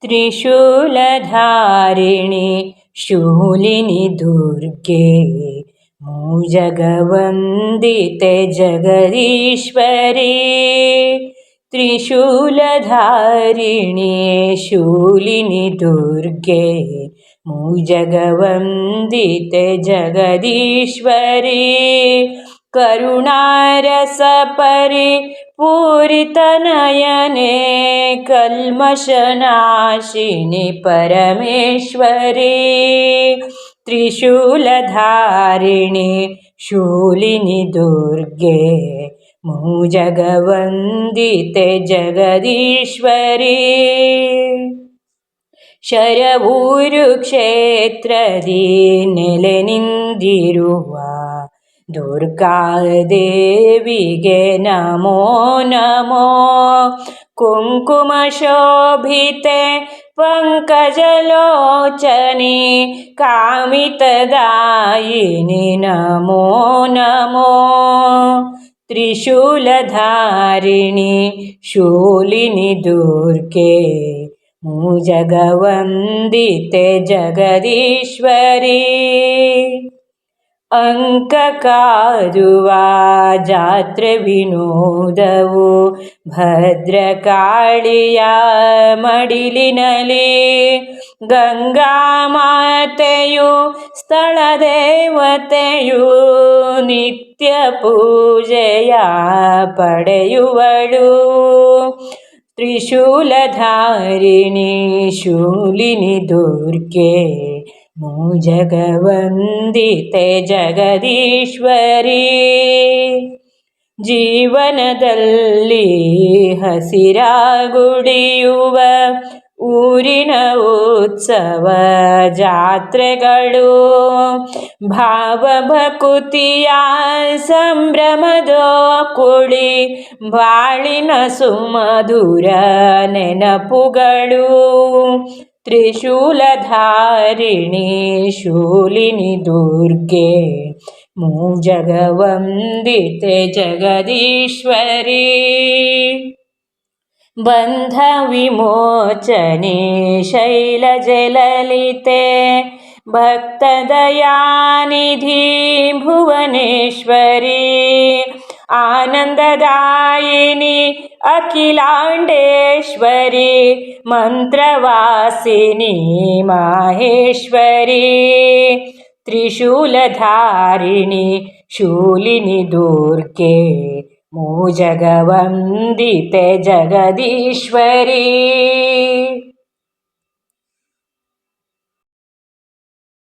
त्रिशूलधारिणि शूलिनि दुर्गे जगवन्दिते जगदीश्वरी। त्रिशूलधारिणि शूलिनि दुर्गे जगवन्दिते जगदीश्वरी। करुणारसपरिपूरितनयने कल्मषनाशिनि परमेश्वरी। त्रिशूलधारिणि शूलिनि दुर्गे जगवन्दिते जगदीश्वरी। ಶರವೂರು ಕ್ಷೇತ್ರದಿ ನೆಲೆ ನಿಂದಿರುವ ದುರ್ಗಾದೇವಿಗೆ ನಮೋ ನಮೋ. ಕುಂಕುಮ ಶೋಭಿತೆ ಪಂಕಜಲೋಚನಿ ಕಾಮಿತದಾಯಿನಿ ನಮೋ ನಮೋ. त्रिशूलधारिणि शूलिनि दुर्गे जगवन्दिते जगदीश्वरी। ಅಂಕಕಾರುವ ಜಾತ್ರೆ ವಿನೋದವು ಭದ್ರಕಾಳಿಯ ಮಡಿಲಿನಲಿ. ಗಂಗಾಮಾತೆಯು ಸ್ಥಳ ದೇವತೆಯು ನಿತ್ಯ ಪೂಜೆಯ ಪಡೆಯುವಳು. त्रिशूलधारिणि शूलिनि दुर्गे जगवन्दिते जगदीश्वरी। ಜೀವನದಲ್ಲಿ ಹಸಿರಾಗುಡಿಯುವ ಊರಿನ ಉತ್ಸವ ಜಾತ್ರೆಗಳು ಭಾವಭಕುತಿಯ ಸಂಭ್ರಮದ ಕುಳಿ ಬಾಳಿನ ಸುಮಧುರ ನೆನಪುಗಳು. त्रिशूलधारिणि शूलिनि दुर्गे जगवन्दिते जगदीश्वरी। बन्ध विमोचने शैलजललिते भक्तदयानिधि भुवनेश्वरी। आनन्ददायिनी अखिलाण्डेश्वरी मन्त्रवासिनी माहेश्वरी। त्रिशूलधारिणि शूलिनि दुर्गे जगवन्दिते जगदीश्वरी।